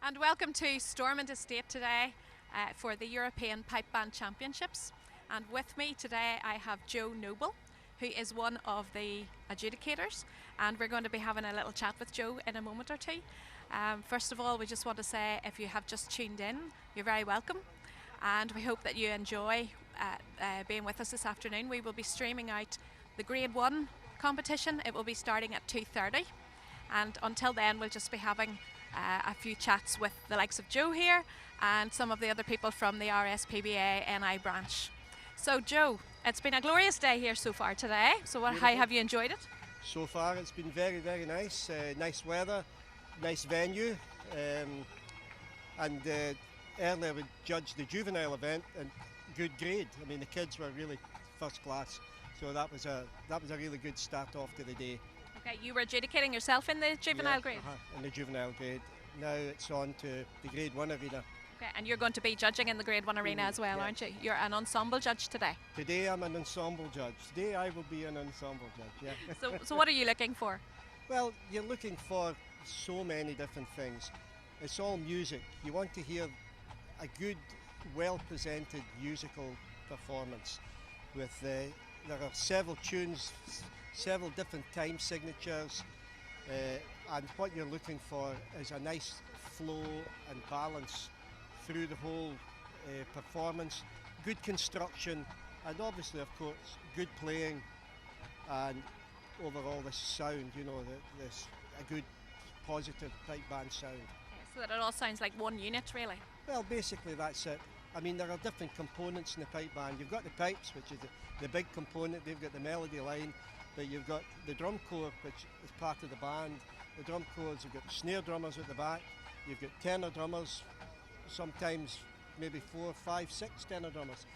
And welcome to Stormont Estate today for the European Pipe Band Championships. And with me today I have Joe Noble, who is one of the adjudicators, and we're going to be having a little chat with Joe in a moment or two. First of all, we just want to say if you have just tuned in, you're very welcome, and we hope that you enjoy being with us this afternoon. We will be streaming out the Grade 1 competition. It will be starting at 2:30, and until then we'll just be having a few chats with the likes of Joe here and some of the other people from the RSPBA NI branch. So Joe, it's been a glorious day here so far today. So how have you enjoyed it? So far it's been very, very nice. Nice weather, nice venue, and earlier we judged the juvenile event and good grade. I mean, the kids were really first class, so that was a really good start off to the day. Okay, you were adjudicating yourself in the juvenile grade? In the juvenile grade. Now it's on to the Grade 1 arena. Okay, and you're going to be judging in the Grade 1 arena as well, aren't you? You're an ensemble judge today. Today I'm an ensemble judge. Today I will be an ensemble judge, yeah. So what are you looking for? Well, you're looking for so many different things. It's all music. You want to hear a good, well-presented musical performance with there are several tunes, several different time signatures, and what you're looking for is a nice flow and balance through the whole performance, good construction, and obviously, of course, good playing, and overall the sound, you know, a good positive pipe band sound. So that it all sounds like one unit, really? Well, basically that's it. I mean, there are different components in the pipe band. You've got the pipes, which is the big component. They've got the melody line, but you've got the drum corps, which is part of the band. The drum corps, you've got snare drummers at the back. You've got tenor drummers, sometimes maybe 4, 5, 6 tenor drummers,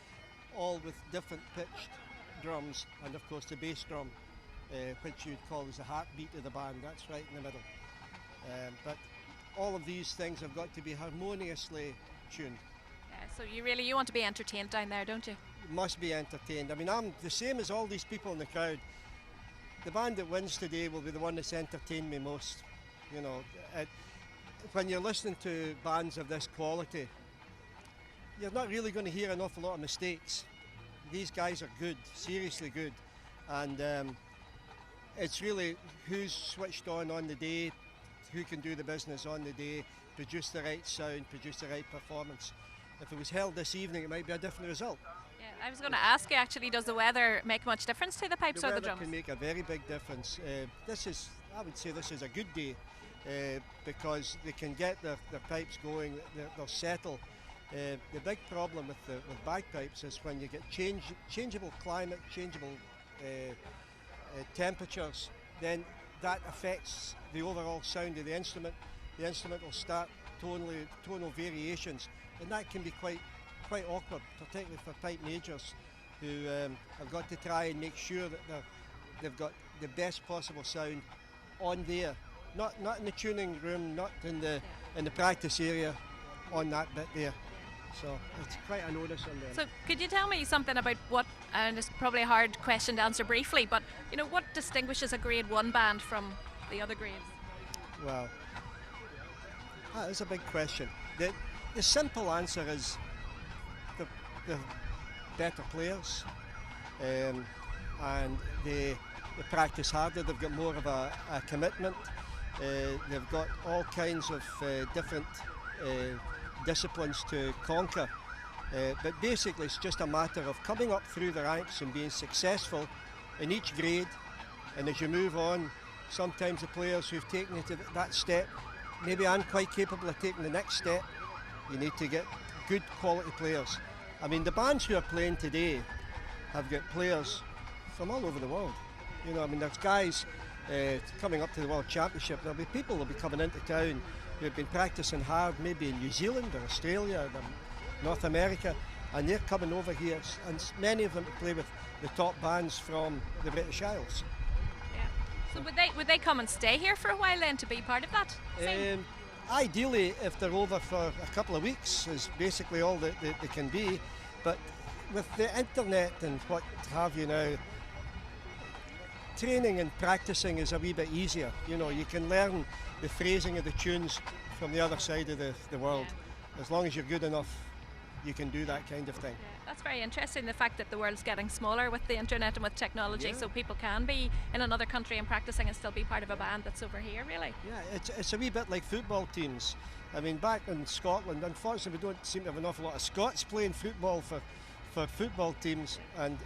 all with different pitched drums, and of course the bass drum, which you'd call as the heartbeat of the band. That's right in the middle. But all of these things have got to be harmoniously tuned. So you want to be entertained down there, don't you? You must be entertained. I mean, I'm the same as all these people in the crowd. The band that wins today will be the one that's entertained me most. You know, when you're listening to bands of this quality, you're not really going to hear an awful lot of mistakes. These guys are good, seriously good, and it's really who's switched on the day, who can do the business on the day, produce the right sound, produce the right performance. If it was held this evening, it might be a different result. Yeah, I was going to ask you actually, does the weather make much difference to the pipes or the drums? The weather can make a very big difference. I would say this is a good day because they can get their pipes going, they'll settle. The big problem with bagpipes is when you get changeable climate, changeable temperatures, then that affects the overall sound of the instrument. The instrument will start tonal variations, and that can be quite awkward, particularly for pipe majors who have got to try and make sure that they've got the best possible sound on there, not in the tuning room, not in the practice area, on that bit there. So it's quite an onus on them. So could you tell me something about what, and it's probably a hard question to answer briefly, but you know, what distinguishes a Grade 1 band from the other grades? Well, that is a big question. The simple answer is the better players, and they practice harder. They've got more of a commitment. They've got all kinds of different disciplines to conquer. But basically it's just a matter of coming up through the ranks and being successful in each grade. And as you move on, sometimes the players who've taken it to that step maybe aren't quite capable of taking the next step. You need to get good quality players. I mean, the bands who are playing today have got players from all over the world. You know, I mean, there's guys coming up to the World Championship. There'll be people who'll be coming into town who have been practicing hard, maybe in New Zealand or Australia or North America, and they're coming over here, and many of them play with the top bands from the British Isles. So would they come and stay here for a while then to be part of that scene? Ideally, if they're over for a couple of weeks, is basically all that they can be. But with the internet and what have you now, training and practicing is a wee bit easier. You know, you can learn the phrasing of the tunes from the other side of the world. As long as you're good enough, you can do that kind of thing. Yeah, that's very interesting, the fact that the world's getting smaller with the internet and with technology, so people can be in another country and practicing and still be part of a band that's over here, really. Yeah, it's a wee bit like football teams. I mean, back in Scotland, unfortunately, we don't seem to have an awful lot of Scots playing football for football teams, and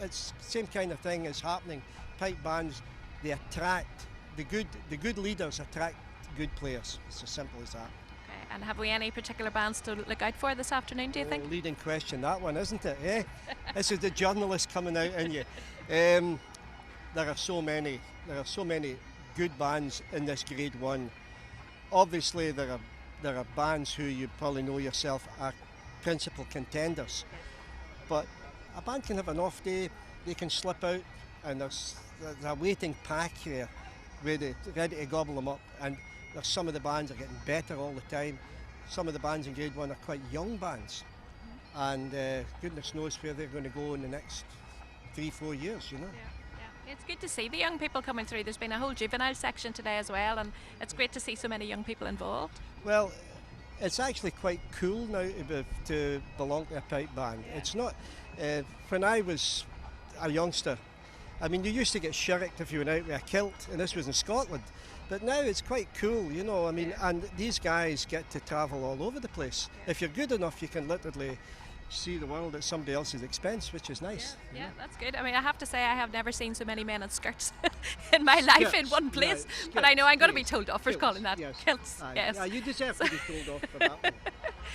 it's the same kind of thing is happening. Pipe bands, they attract the good leaders attract good players. It's as simple as that. Okay, and have we any particular bands to look out for this afternoon, do you think? Leading question, that one, isn't it? Eh? This is the journalist coming out in you. There are so many good bands in this Grade 1. Obviously, there are bands who you probably know yourself are principal contenders. But a band can have an off day, they can slip out, and there's a waiting pack here ready to gobble them up. And there's some of the bands are getting better all the time. Some of the bands in Grade 1 are quite young bands. And goodness knows where they're going to go in the next 3-4 years, you know. Yeah. It's good to see the young people coming through. There's been a whole juvenile section today as well, and it's great to see so many young people involved. Well, it's actually quite cool now to belong to a pipe band. Yeah. It's not, when I was a youngster, I mean, you used to get shirked if you went out with a kilt, and this was in Scotland. But now it's quite cool, you know, I mean, and these guys get to travel all over the place. Yeah. If you're good enough, you can literally see the world at somebody else's expense, which is nice. Yeah, that's good. I mean, I have to say I have never seen so many men in skirts in my life in one place. Right, but I know I'm going to be told off for kilts, calling that yes. kilts. Aye. Yes. Yeah, you deserve to be told off for that one.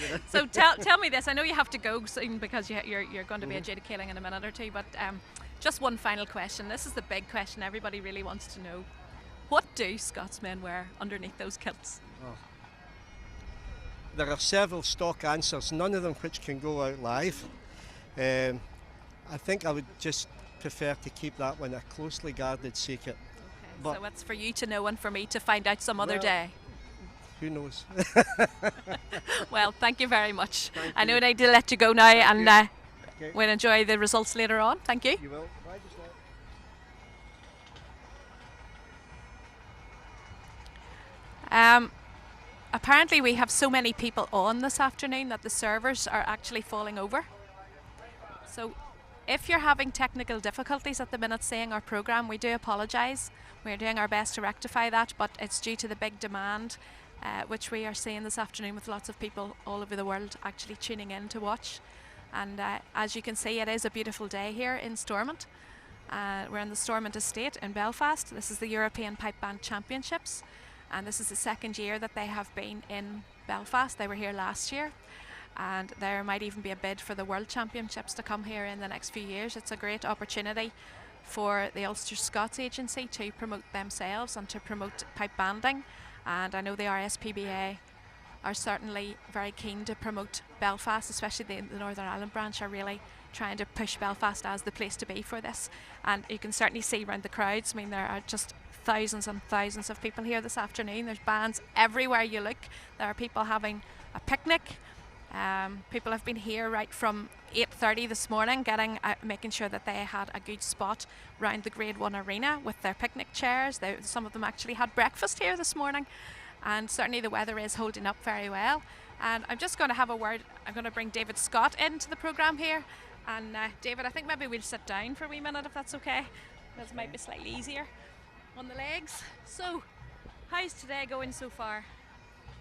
Yeah. So tell me this. I know you have to go soon because you're going to be adjudicating in a minute or two. But just one final question. This is the big question everybody really wants to know. What do Scotsmen wear underneath those kilts? Oh. There are several stock answers, none of them which can go out live. I think I would just prefer to keep that one a closely guarded secret. Okay, But so it's for you to know and for me to find out some other day. Who knows? Well, thank you very much. Thank I know you. I need to let you go now, and Okay. we'll enjoy the results later on. Thank you. You will. Bye just now. Apparently we have so many people on this afternoon that the servers are actually falling over. So if you're having technical difficulties at the minute seeing our programme, we do apologise. We're doing our best to rectify that, but it's due to the big demand which we are seeing this afternoon with lots of people all over the world actually tuning in to watch. And as you can see, it is a beautiful day here in Stormont. We're in the Stormont estate in Belfast. This is the European Pipe Band Championships, and this is the second year that they have been in Belfast. They were here last year, and there might even be a bid for the World Championships to come here in the next few years. It's a great opportunity for the Ulster Scots Agency to promote themselves and to promote pipe banding, and I know the RSPBA are certainly very keen to promote Belfast, especially the Northern Ireland branch are really trying to push Belfast as the place to be for this. And you can certainly see around the crowds, I mean, there are just thousands and thousands of people here this afternoon. There's bands everywhere you look. There are people having a picnic. People have been here right from 8:30 this morning, making sure that they had a good spot round the Grade 1 arena with their picnic chairs. Some of them actually had breakfast here this morning. And certainly the weather is holding up very well. And I'm just going to have a word. I'm going to bring David Scott into the programme here. And David, I think maybe we'll sit down for a wee minute if that's okay. This might be slightly easier on the legs. So, how's today going so far?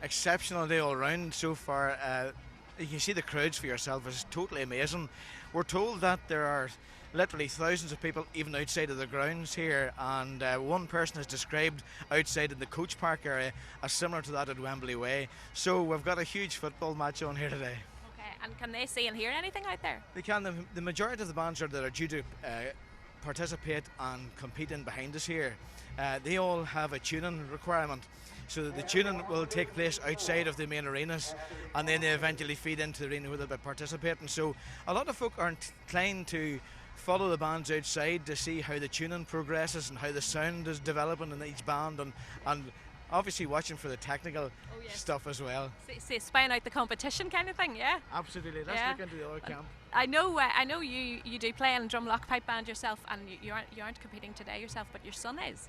Exceptional day all round so far. You can see the crowds for yourself. It's totally amazing. We're told that there are literally thousands of people even outside of the grounds here, and one person has described outside in the coach park area as similar to that at Wembley Way. So we've got a huge football match on here today. Okay, and can they see and hear anything out there? They can. The majority of the bands that are due to participate and compete in behind us here, they all have a tuning requirement. So the tuning will take place outside of the main arenas, and then they eventually feed into the arena where they'll be participating. So a lot of folk are inclined to follow the bands outside to see how the tuning progresses and how the sound is developing in each band, and obviously watching for the technical stuff as well. So spying out the competition kind of thing, yeah? Absolutely, let's look into the other camp. I know you do play in Drumlock Pipe Band yourself, and you aren't competing today yourself, but your son is.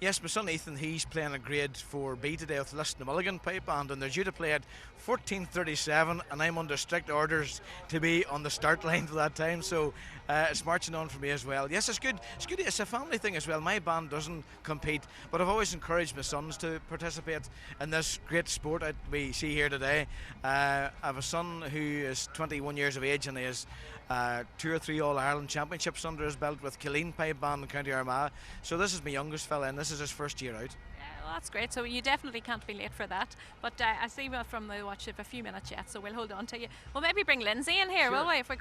Yes, my son Ethan, he's playing a grade 4B today with Liston Mulligan Pipe Band, and they're due to play at 14:37, and I'm under strict orders to be on the start line for that time, so it's marching on for me as well. Yes, it's good. It's a family thing as well. My band doesn't compete, but I've always encouraged my sons to participate in this great sport that we see here today. I have a son who is 21 years of age, and he has 2 or 3 All-Ireland Championships under his belt with Killeen Pipe Band in County Armagh. So this is my youngest fella, and this is his first year out. Well, that's great. So you definitely can't be late for that. But I see from the watch you have a few minutes yet, so we'll hold on to you. We'll maybe bring Lindsay in here, Sure. will we? If we